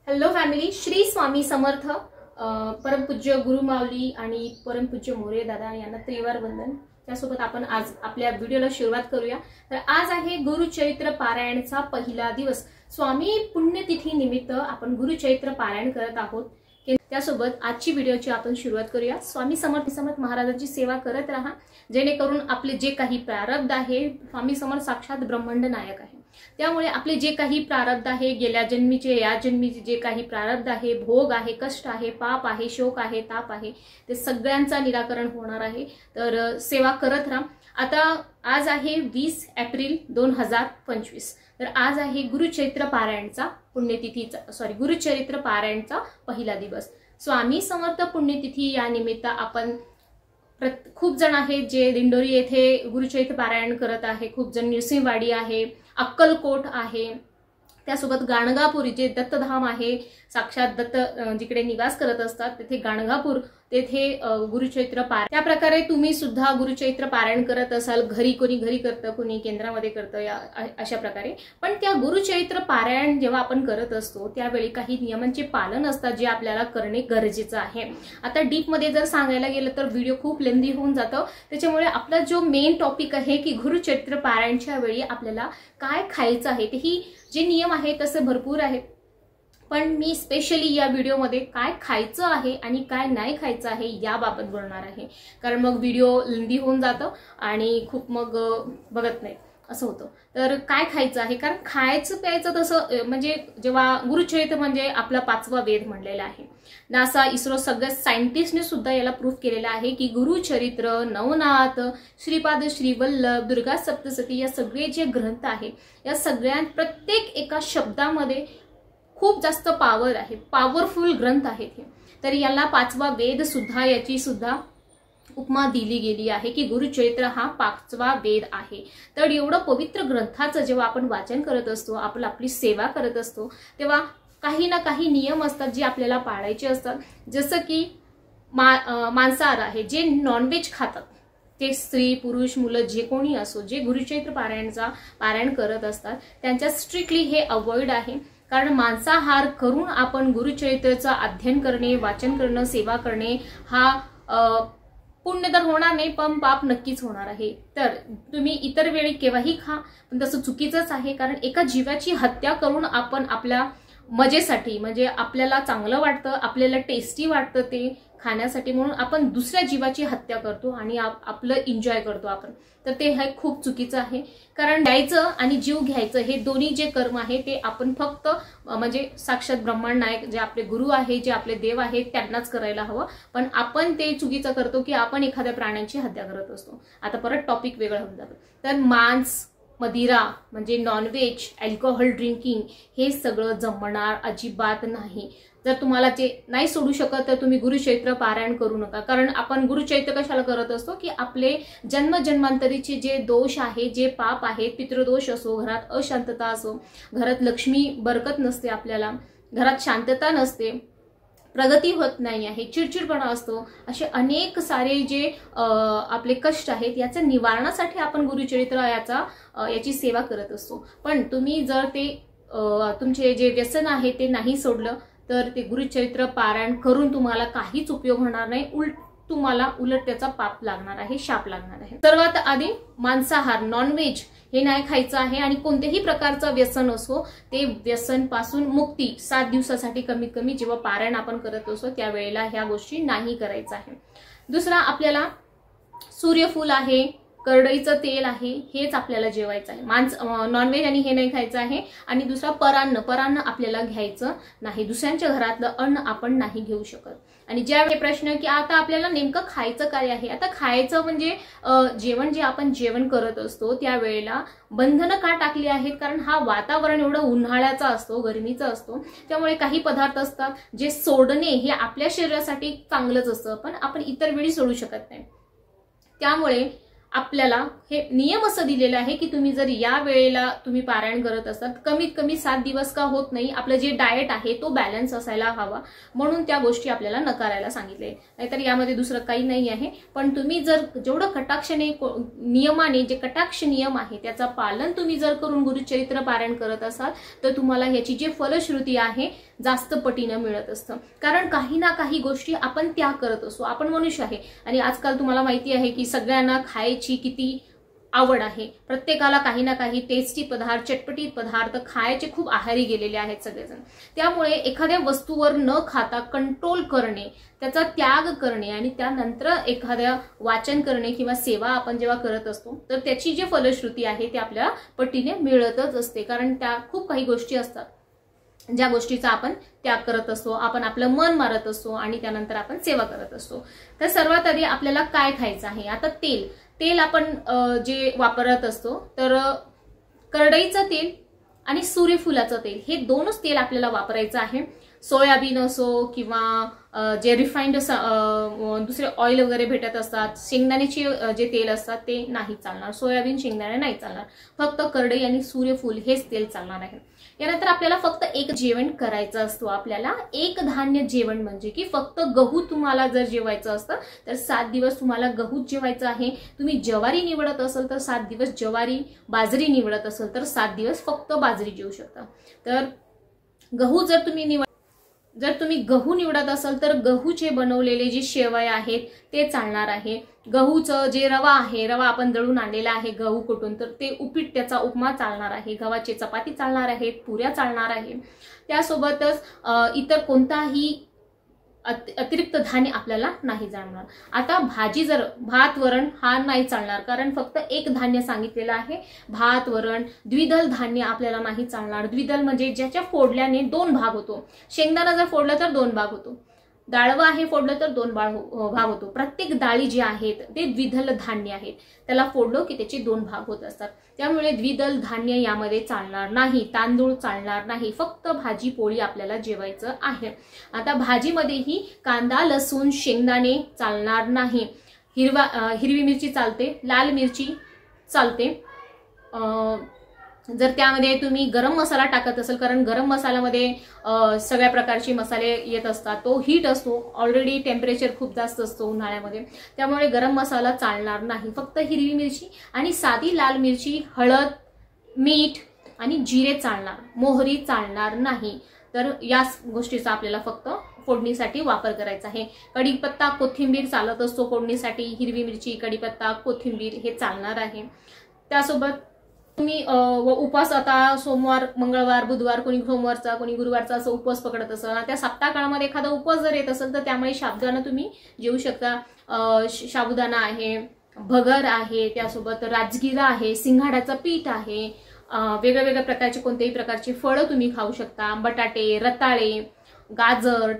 Hello family, Shri Swami Samarth. परमपूज्य गुरुमाऊली आणि परमपूज्य मोरे दादा यांना त्रिवार वंदन. त्यासोबत आपण आज आपल्या व्हिडिओला सुरुवात करूया. तर आज आहे गुरुचैत्र पारायणचा पहिला दिवस. स्वामी पुण्यतिथी निमित्त आपण गुरुचैत्र पारायण करत आहोत. त्यासोबत आजची व्हिडिओची आपण सुरुवात करूया. स्वामी समर्थ महाराजांची सेवा करत राहा, जेणेकरून आपले जे काही प्रारब्ध आहे, स्वामी समर्थ साक्षात ब्रह्मांड नायक आहे, त्यामुळे आपले जे काही प्रारब्ध आहे, गेल्या जन्मीचे या जन्मीचे जे काही प्रारब्ध आहे, भोग आहे, कष्ट आहे, पाप आहे, शोक आहे, ताप आहे, ते सगळ्यांचा निराकरण होणार आहे. तर सेवा करत राहा. आता आज आहे 20 एप्रिल 2025. तर आज आहे गुरुचैत्र पारायणचा गुरुचरित्र पारायणचा पहिला दिवस. स्वामी समर्थ पुण्यतिथी या निमित्त आपण खूप जण आहेत जे दिंडोरी येथे गुरुचैत्र पारायण करत आहे. खूप जण नृसिंहवाडी आहे, अक्कलकोट आहे, त्यासोबत गाणगापूर जे दत्तधाम आहे, साक्षात दत्त जिकडे निवास करत असतात तिथे गाणगापूर तेथे गुरुचैत्र पारायण. त्या प्रकारे तुम्ही सुद्धा गुरुचैत्र पारायण करत असाल. कोणी घरी करतं, कोणी केंद्रामध्ये करतं, अशा प्रकारे. पण त्या गुरुचैत्र पारायण जेव्हा आपण करत असतो त्यावेळी काही नियमांचे पालन असतात जे आपल्याला करणे गरजेचं आहे. आता डीप मध्ये जर सांगायला गेलं तर व्हिडिओ खूप लेंदी होऊन जातं. त्याच्यामुळे आपला जो मेन टॉपिक आहे की गुरुचैत्र पारायणच्या वेळी आपल्याला काय खायचं आहे, तेही जे नियम आहे तसे भरपूर आहेत. पण मी स्पेशली या व्हिडिओमध्ये काय खायचं आहे आणि काय नाही खायचं आहे याबाबत बोलणार आहे. कारण मग व्हिडिओ लेंदी होऊन जातं आणि खूप मग बघत नाही असं होतं. तर काय खायचं आहे, कारण खायचं प्यायचं तसं म्हणजे जेव्हा गुरुचरित्र म्हणजे आपला 5वा वेद म्हणलेला आहे. नासा, इस्रो, सगळ्या सायंटिस्टने सुद्धा याला प्रूफ केलेला आहे की गुरुचरित्र, नवनाथ, श्रीपाद, श्रीवल्लभ, दुर्गा सप्तशती या सगळे जे ग्रंथ आहे या सगळ्या प्रत्येक एका शब्दामध्ये खूप जास्त पावर आहे, पॉवरफुल ग्रंथ आहेत हे. तर याला 5वा वेद सुद्धा, याची सुद्धा उपमा दिली गेली आहे की गुरुचरित्र हा 5वा वेद आहे. तर एवढं पवित्र ग्रंथाचं जेव्हा आपण वाचन करत असतो, आपली सेवा करत असतो, तेव्हा काही ना काही नियम असतात जे आपल्याला पाळायचे असतात. जसं की मांसाहार आहे, जे नॉनव्हेज खातात ते स्त्री पुरुष मुलं जे कोणी असो, जे गुरुचरित्र पारायण करत असतात त्यांच्या स्ट्रिक्टली हे अवॉइड आहे. कारण मांसाहार करून आपण गुरुचरित्राचं अध्ययन करणे, वाचन करणं, सेवा करणे हा पुण्य तर होणार नाही, पण पाप नक्कीच होणार आहे. तर तुम्ही इतर वेळी केव्हाही खा, पण तसं चुकीचंच आहे. कारण एका जीवाची हत्या करून आपण आपल्या मजेसाठी, म्हणजे आपल्याला चांगलं वाटतं, आपल्याला टेस्टी वाटतं ते खाण्यासाठी, म्हणून आपण दुसऱ्या जीवाची हत्या करतो आणि आपलं एन्जॉय करतो आपण. तर ते हे खूप चुकीचं आहे. कारण द्यायचं आणि जीव घ्यायचं हे दोन्ही जे कर्म आहे ते आपण फक्त म्हणजे साक्षात ब्रह्मांड नायक जे आपले गुरु आहे, जे आपले देव आहेत त्यांनाच करायला हवं. पण आपण ते चुकीचं करतो की आपण एखाद्या प्राण्यांची हत्या करत असतो. आता परत टॉपिक वेगळं होऊन जातं. तर मांस, मदिरा म्हणजे नॉनव्हेज, अल्कोहोल ड्रिंकिंग हे सगळं जमणार अजिबात नाही. जर तुम्हाला ते नाही सोडू शकत तर तुम्ही गुरुचैत्र पारायण करू नका. कारण आपण गुरुचैत्र कशाला करत असतो की आपले जन्मजन्मांतरीचे जे दोष आहे, जे पाप आहे, पितृदोष असो, घरात अशांतता असो, घरात लक्ष्मी बरकत नसते, आपल्याला घरात शांतता नसते, प्रगती होत नाही आहे, चिडचिडपणा असतो, असे अनेक सारे जे आपले कष्ट आहेत याच्या निवारणासाठी आपण गुरुचरित्र याची सेवा करत असतो. पण तुम्ही जर ते तुमचे जे व्यसन आहे ते नाही सोडलं तर ते गुरुचरित्र पारायण करून तुम्हाला काहीच उपयोग होणार नाही. तुम्हाला उलट त्याचा पाप लागणार आहे, शाप लागणार आहे. सर्वात आधी मांसाहार, नॉनव्हेज हे नाही खायचं आहे. आणि कोणत्याही प्रकारचं व्यसन असो ते व्यसन पासून मुक्ती 7 दिवसासाठी कमीत कमी जेव्हा पारायण आपण करत असतो त्यावेळेला ह्या गोष्टी नाही करायचं आहे. दुसरा, आपल्याला सूर्यफूल आहे, करडईचं तेल आहे, हेच आपल्याला जेवायचं आहे. नॉनव्हेज आणि हे नाही खायचं आहे. आणि दुसरा, परान्न आपल्याला घ्यायचं नाही. दुसऱ्यांच्या घरातलं अन्न आपण नाही घेऊ शकत. आणि ज्यावेळी प्रश्न की आता आपल्याला नेमकं खायचं काय आहे, आता खायचं म्हणजे जेवण जे आपण जेवण करत असतो त्यावेळेला बंधनं का टाकली आहेत, कारण हा वातावरण एवढं उन्हाळ्याचा असतो, गरमीचा असतो, त्यामुळे काही पदार्थ असतात जे सोडणे हे आपल्या शरीरासाठी चांगलंच असतं, पण आपण इतर वेळी सोडू शकत नाही. त्यामुळे आपल्याला हे नियम असं दिलेलं आहे की तुम्ही जर या वेळेला तुम्ही पारायण करत असाल कमीत कमी 7 दिवस का होत नाही, आपलं जे डाएट आहे तो बॅलन्स असायला हवा, म्हणून त्या गोष्टी आपल्याला नकारायला सांगितले. नाहीतर यामध्ये दुसरं काही नाही आहे. पण तुम्ही जर जेवढं कटाक्षाने नियमाने जे कटाक्ष नियम आहे त्याचं पालन तुम्ही जर करून गुरुचरित्र पारायण करत असाल तर तुम्हाला ह्याची जी फलश्रुती आहे जास्त पटीनं मिळत असतं. कारण काही ना काही गोष्टी आपण त्याग करत असतो. आपण मनुष्य आहे आणि आजकाल तुम्हाला माहिती आहे की सगळ्यांना खायची किती आवड आहे. प्रत्येकाला काही ना काही टेस्टी पदार्थ, चटपटीत पदार्थ खायचे खूप आहारी गेलेले आहेत सगळेजण. त्यामुळे एखाद्या वस्तूवर न खाता कंट्रोल करणे, त्याचा त्याग करणे आणि त्यानंतर एखाद्या वाचन करणे किंवा सेवा आपण जेव्हा करत असतो तर त्याची जी फलश्रुती आहे ती आपल्याला पटीने मिळतच असते. कारण त्या खूप काही गोष्टी असतात ज्या गोष्टीचा आपण त्याग करत असतो, आपण आपलं मन मारत असतो आणि त्यानंतर आपण सेवा करत असतो. तर सर्वात आधी आपल्याला काय खायचं आहे. आता तेल आपण जे वापरत असतो तर करडईचं तेल आणि सूर्यफुलाचं तेल हे दोनच तेल आपल्याला वापरायचं आहे. सोयाबीन असो किंवा जे रिफाइंड दुसरे ऑइल वगैरे भेटत असतात, शेंगदाण्याचे जे तेल असतात ते नाही चालणार. सोयाबीन, शेंगदाणे नाही चालणार. फक्त करडई आणि सूर्यफूल हेच तेल चालणार आहे. यानंतर आपल्याला फक्त एक जेवण करायचं असतो. आपल्याला एक धान्य जेवण म्हणजे की फक्त गहू तुम्हाला जर जेवायचं असतं तर 7 दिवस तुम्हाला गहूच जेवायचं आहे. तुम्ही ज्वारी निवडत असाल तर 7 दिवस ज्वारी, बाजरी निवडत असाल तर 7 दिवस फक्त बाजरी जेवू शकता. तर गहू जर तुम्ही गहू निवडत असाल तर गहूचे बनवलेले जे शेवया आहेत ते चालणार आहे. गहूचं जे रवा आहे, रवा आपण दळून आणलेला आहे गहू कुटून, तर ते उपीट, त्याचा उपमा चालणार आहे. गव्हाची चपाती चालणार आहे, पुऱ्या चालणार आहे. त्यासोबतच इतर कोणताही अतिरिक्त धान्य आपल्याला नाही जाणार. आता भाजी, जर भात वरण हा नाही चालणार कारण फक्त एक धान्य सांगितलेलं आहे. भात वरण, द्विदल धान्य आपल्याला नाही चालणार. द्विदल म्हणजे ज्याच्या फोडल्याने 2 भाग होतो. शेंगदाणा जर फोडलं तर 2 भाग होतो, डाळवं आहे फोडलं तर 2 भाग होतो. प्रत्येक डाळी जे आहेत ते द्विदल धान्य आहेत, त्याला फोडलो की त्याचे 2 भाग होत असतात. त्यामुळे द्विदल धान्य यामध्ये चालणार नाही. तांदूळ चालणार नाही. फक्त भाजी पोळी आपल्याला जेवायचं आहे. आता भाजीमध्येही कांदा, लसूण, शेंगदाणे चालणार नाही. हिरवी मिरची चालते, लाल मिरची चालते. जर त्यामध्ये तुम्ही गरम मसाला टाकत असाल, कारण गरम मसाल्यामध्ये सगळ्या प्रकारचे मसाले येत असतात, तो हीट असतो, ऑलरेडी टेम्परेचर खूप जास्त असतो उन्हाळ्यामध्ये, त्यामुळे गरम मसाला चालणार नाही. फक्त हिरवी मिरची आणि साधी लाल मिरची, हळद, मीठ आणि जिरे चालणार. मोहरी चालणार नाही. तर या गोष्टीचा आपल्याला फक्त फोडणीसाठी वापर करायचा आहे. कढीपत्ता, कोथिंबीर चालत असतो फोडणीसाठी. हिरवी मिरची, कढीपत्ता, कोथिंबीर हे चालणार आहे. त्यासोबत तुम्ही उपवास, आता सोमवार, मंगळवार, बुधवार, कोणी सोमवारचा, कोणी गुरुवारचा असं उपवास पकडत असाल, त्या सप्ताह काळामध्ये एखादा उपवास जर येत असेल तर त्यामुळे साबुदाणा तुम्ही जेवू शकता. साबुदाणा आहे, भगर आहे, त्यासोबत राजगिरा आहे, सिंघाड्याचं पीठ आहे, वेगळ्या वेगळ्या प्रकारचे कोणत्याही प्रकारचे फळं तुम्ही खाऊ शकता. बटाटे, रताळे, गाजर,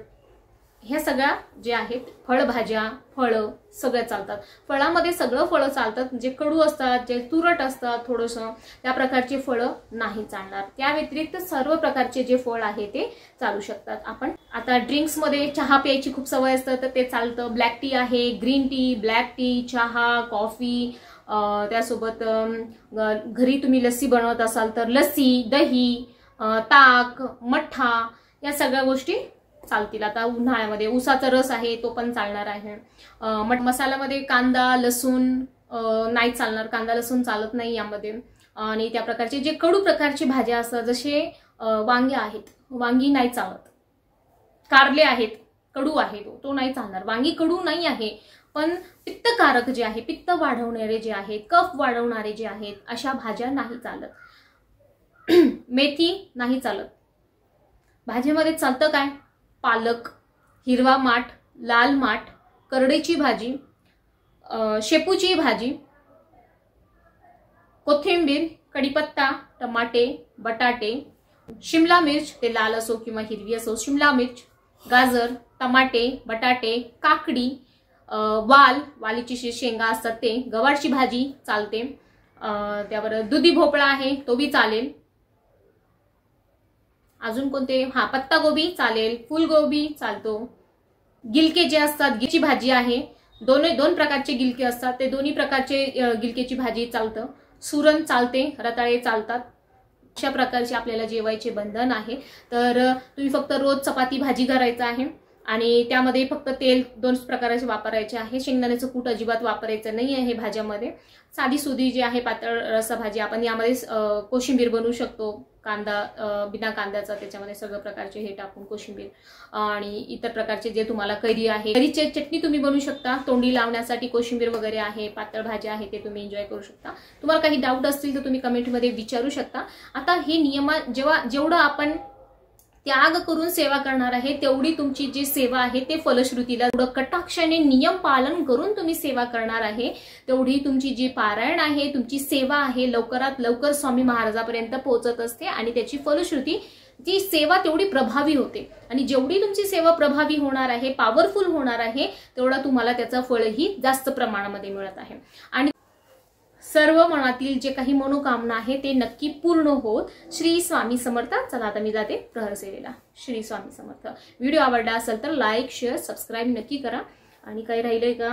ह्या सगळ्या जे आहेत फळभाज्या, फळं सगळं चालतात. फळामध्ये सगळं फळं चालतात. जे कडू असतात, जे तुरट असतात थोडंसं, त्या प्रकारचे फळं नाही चालणार. त्या व्यतिरिक्त सर्व प्रकारचे जे फळ आहे ते चालू शकतात. आपण आता ड्रिंक्स मध्ये चहा प्यायची खूप सवय असतं तर ते चालतं. ब्लॅक टी आहे, ग्रीन टी, ब्लॅक टी, चहा, कॉफी, त्यासोबत घरी तुम्ही लस्सी बनवत असाल तर लस्सी, दही, ताक, मठ्ठा या सगळ्या गोष्टी चालतील. आता उन्हाळ्यामध्ये उसाचा रस आहे तो पण चालणार आहे. मसाल्यामध्ये कांदा, लसूण नाही चालणार. कांदा, लसूण चालत नाही यामध्ये. आणि त्या प्रकारचे जे कडू प्रकारची भाज्या असतात, जसे वांगे आहेत, वांगी नाही चालत. कारले आहेत, कडू आहे तो नाही चालणार. वांगी कडू नाही आहे, पण पित्तकारक जे आहे, पित्त वाढवणारे जे आहेत, कफ वाढवणारे जे आहेत, अशा भाज्या नाही चालत. मेथी नाही चालत. भाजीमध्ये चालतं काय? पालक, हिरवा माठ, लाल माठ, करडईची भाजी, शेपूची भाजी, कोथिंबीर, कढीपत्ता, टमाटे, बटाटे, शिमला मिर्च, ते लाल असो किंवा हिरवी असो, शिमला मिर्च, गाजर, टमाटे, बटाटे, काकडी, वालीची शेंगा असतात ते, गवारची भाजी चालते. त्यावर दुधी भोपळा आहे तो बी चालेल. अजून कोणते? पत्ता गोबी चालेल, फुलगोबी चालतो. गिलके जे असतात, गिलची भाजी आहे, दोन प्रकारचे गिलके असतात, ते दोन्ही प्रकारचे गिलकेची भाजी चालतं. सुरण चालते, रताळे चालतात. अशा प्रकारचे आपल्याला जेवायचे बंधन आहे. तर तुम्ही फक्त रोज चपाती भाजी करायचं आहे आणि त्यामध्ये फक्त तेल 2 प्रकाराचे वापरायचे आहे. शेंगदाण्याचं कूट अजिबात वापरायचं नाही आहे भाज्यामध्ये. साधी सुधी जी आहे पातळ रसाभाजी, आपण यामध्ये कोशिंबीर बनवू शकतो. कांदा बिना कांद्याचा, त्याच्यामध्ये सगळं प्रकारचे हे टाकून कोशिंबीर आणि इतर प्रकारचे जे तुम्हाला कैरी आहे, कैरीची चटणी तुम्ही बनवू शकता. तोंडी लावण्यासाठी कोशिंबीर वगैरे आहे, पातळ भाज्या आहे, ते तुम्ही एन्जॉय करू शकता. तुम्हाला काही डाऊट असतील तर तुम्ही कमेंटमध्ये विचारू शकता. आता हे नियम जेवढं आपण त्याग करून सेवा करणार आहे, तेवढी तुमची जी सेवा आहे ते फलश्रुतीला, जेवढं कटाक्षाने नियम पालन करून तुम्ही सेवा करणार आहे, तेवढी तुमची जी पारायण आहे, तुमची सेवा आहे, लवकरात लवकर स्वामी महाराजापर्यंत पोहोचत असते आणि त्याची फलश्रुती, ती सेवा तेवढी प्रभावी होते. आणि जेवढी तुमची सेवा प्रभावी होणार आहे, पॉवरफुल होणार आहे, तेवढा तुम्हाला त्याचं फळही जास्त प्रमाणामध्ये मिळत आहे. आणि सर्व मनातील जे काही मनोकामना आहे ते नक्की पूर्ण होत. श्री स्वामी समर्थ. चला आता मी जाते प्रहर सेवेला. श्री स्वामी समर्थ. व्हिडिओ आवडला असेल तर लाईक, शेअर, सबस्क्राईब नक्की करा. आणि काही राहिलंय का?